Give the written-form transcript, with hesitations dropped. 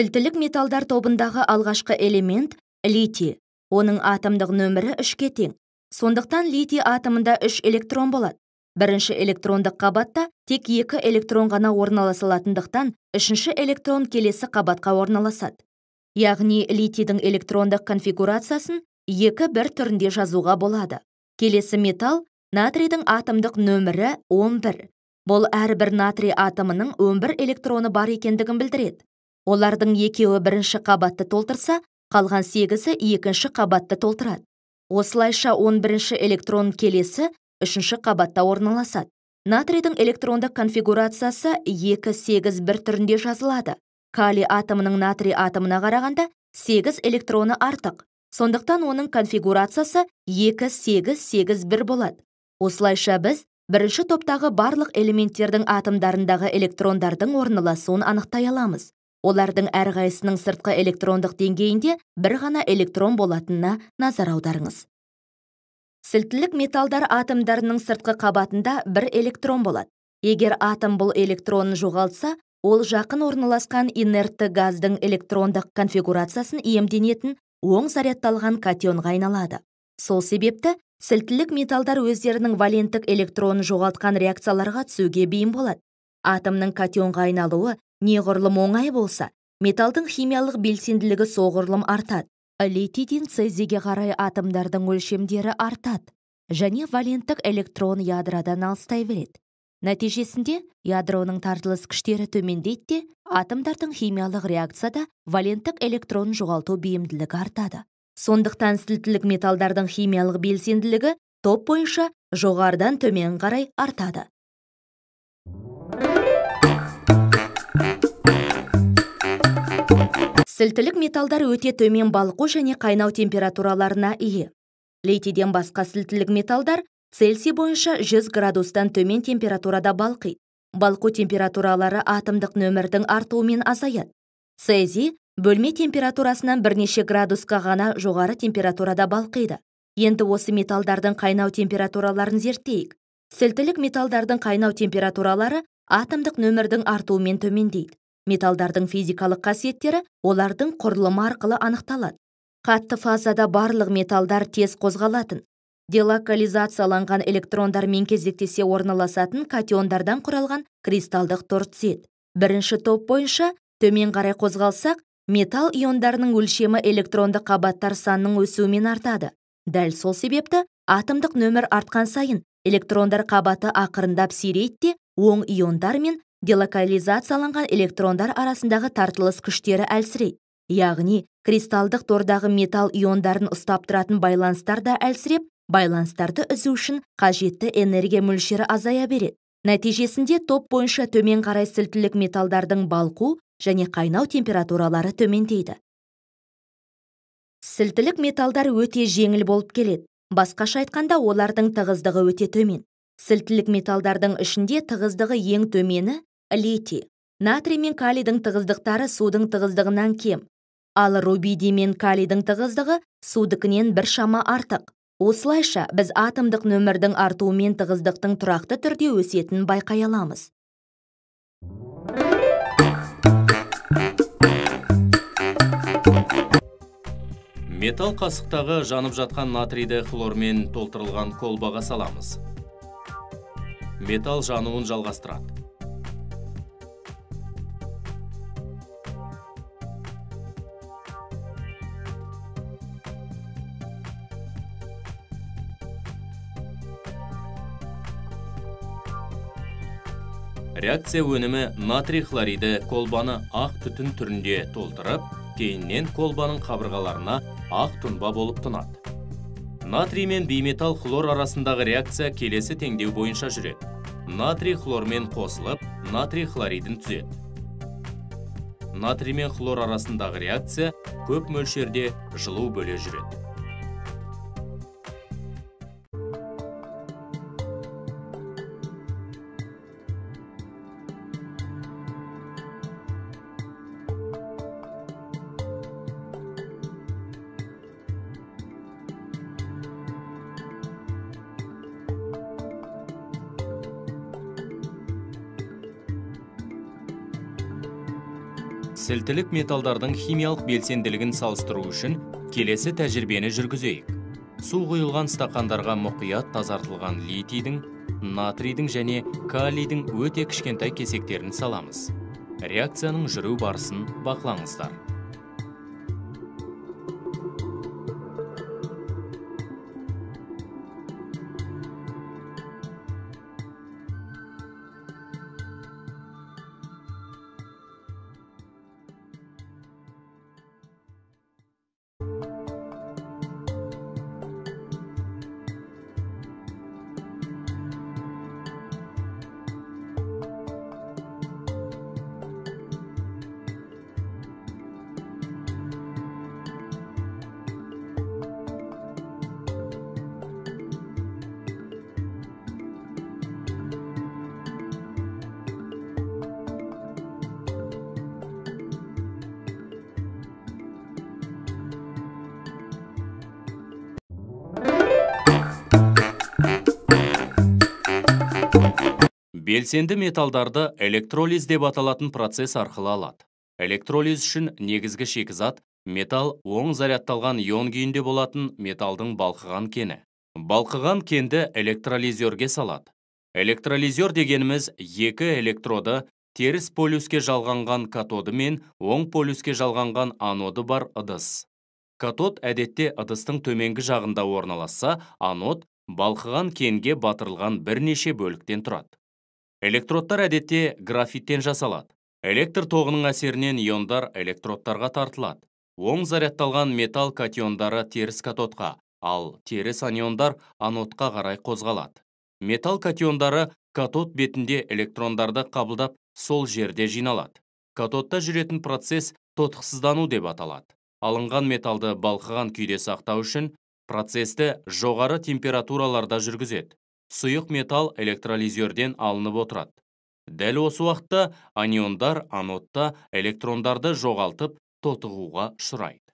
Сілтілік металдар тобындағы алғашқы элемент литий. Оның атомдық нөмірі 3-ке тең. Сондықтан литий атомында 3 электрон болады. Бірінші электрондық қабатта тек 2 электрон ғана орналасылатындықтан, үшінші электрон келесі қабатқа орналасады. Яғни литийдің электрондық конфигурациясын 2-1 түрінде жазуға болады. Келесі металл натрийдің атомдық нөмірі 11. Бұл әрбір натрий атомының 11 электроны бар екендігін білдіреді. Олардың екеуі бірінші қабатты толтырса, қалған 8-і екінші қабатты толтырады. Осылайша 11-ші электрон келесі үшінші қабатта орналасады. Натрийдің электрондық конфигурациясы 2-8-1 түрінде жазылады. Калий атомының натрий атомына қарағанда 8 электроны артық. Сондықтан оның конфигурациясы 2-8-8-1 болады. Осылайша біз бірінші топтағы барлық элементтердің атомдарындағы электрондардың орналасуын анықтай аламыз. Олардың әрқайсының сыртқы электрондық деңгейінде бір ғана электрон болатынына назар аударыңыз. Сілтілік металдар атомдарының сыртқы қабатында бір электрон болады. Егер атом бұл электронын жоғалтса, ол жақын орналасқан инертті газдың электрондық конфигурациясын иемденетін оң зарядталған катионға айналады. Сол себепті сілтілік металдар өздерінің валенттік электронын жоғалтқан реакцияларға түсуге бейім болады. Атомның катионға айналуы неғұрлым оңай болса, металдың химиялық белсенділігі соғұрлым артады. Литийден цезийге қарай атомдардың өлшемдері артады және валенттік электрон ядродан алыстай береді. Нәтижесінде ядроның тартылыс күштері төмендейді де, атомдардың химиялық реакцияда валенттік электрон жоғалту бейімділігі артады. Сондықтан сілтілік металдардың химиялық белсенділігі топ бойынша жоғарыдан төмен қарай артады. Сілтілік металдар өте төмен балқу және қайнау температураларына ие. Литийден басқа сілтілік металдар Цельсий бойынша 100 градустан төмен температурада балқиды. Балқу температуралары атомдық нөмірдің артуымен азаяды. Цезий бөлме температурасынан бірнеше градусқа ғана жоғары температурада балқиды. Енді осы металдардың қайнау температураларын зерттейік. Сілтілік металдардың қайнау температуралары атомдық нөмірдің артуымен төмендейді. Металдардың физикалық қасиеттері олардың құрылымы арқылы анықталады. Қатты фазада барлық металдар тез қозғалатын. Делокализацияланған электрондармен кезектесе орналасатын катиондардан құралған кристалдық тор түседі. Бірінші топ бойынша төмен қарай қозғалсақ, металл иондарының өлшемі электронды қабаттар санының өсуімен артады. Дәл сол себепті атомдық нөмір артқан сайын электрондар қабаты ақырындап сирейді де, оң иондар мен делокализацияланған электрондар арасындағы тартылыс күштері әлсірейді. Яғни, кристалдық тордағы металл иондарын ұстап тұратын байланыстар да әлсіреп, байланыстарды үзу үшін қажетті энергия мөлшері азая береді. Нәтижесінде топ бойынша төмен қарай сілтілік металдардың балқу және қайнау температуралары төмендейді. Сілтілік металдар өте жеңіл болып келеді. Басқаша айтқанда, олардың тығыздығы өте төмен. Сілтілік металдардың ішінде тығыздығы ең төмені литий. Натрий мен калийдің тығыздықтары судың тығыздығынан кем. Ал рубидий мен калийдің тығыздығы судыкінен біршама артық. Осылайша, біз атомдық нөмірдің артуымен тығыздықтың тұрақты түрде өсетінін байқай аламыз. Металл қасықтағы жанып жатқан натрийді хлормен толтырылған колбаға саламыз. Металл жануын жалғастырады. Реакция өнімі натрий хлориді колбаны ақ түтін түрінде толтырып, кейіннен колбаның қабырғаларына ақ тұнба болып тұнады. Натрий мен бейметалл хлор арасындағы реакция келесі теңдеу бойынша жүреді. Натрий хлормен қосылып, натрий хлоридін түзеді. Натрий мен хлор арасындағы реакция көп мөлшерде жылу бөле жүреді. Сілтілік металдардың химиялық белсенділігін салыстыру үшін келесі тәжірибені жүргізейік. Су құйылған стақандарға мұқият тазартылған литийдің, натрийдің және калийдің өте кішкентай кесектерін саламыз. Реакцияның жүру барысын бақылаңыздар. Белсенді металдарды электролиз деп аталатын процесс арқылы алады. Электролиз үшін негізгі шикізат металл оң зарядталған ион күйінде болатын металдың балқыған кені. Балқыған кенді электролизерге салады. Электролизер дегеніміз екі электроды теріс полюске жалғанған катоды мен оң полюске жалғанған аноды бар ыдыс. Катод әдетте ыдыстың төменгі жағында орналасса, анод балқыған кенге батырылған бірнеше бөліктен тұрады. Электродтар әдетте графиттен жасалады. Электр тоғының әсерінен иондар электродтарға тартылады. Оң зарядталған металл катиондары теріс катодқа, ал теріс аниондар анодқа қарай қозғалады. Металл катиондары катод бетінде электрондарды қабылдап, сол жерде жиналады. Катодта жүретін процесс тотықсыздану деп аталады. Алынған металды балқыған күйде сақтау үшін процесті жоғары температураларда жүргізеді. Сұйық металл электролизерден алынып отырады. Дәл осы уақытта аниондар анодта электрондарды жоғалтып, тотығуға ұшырайды.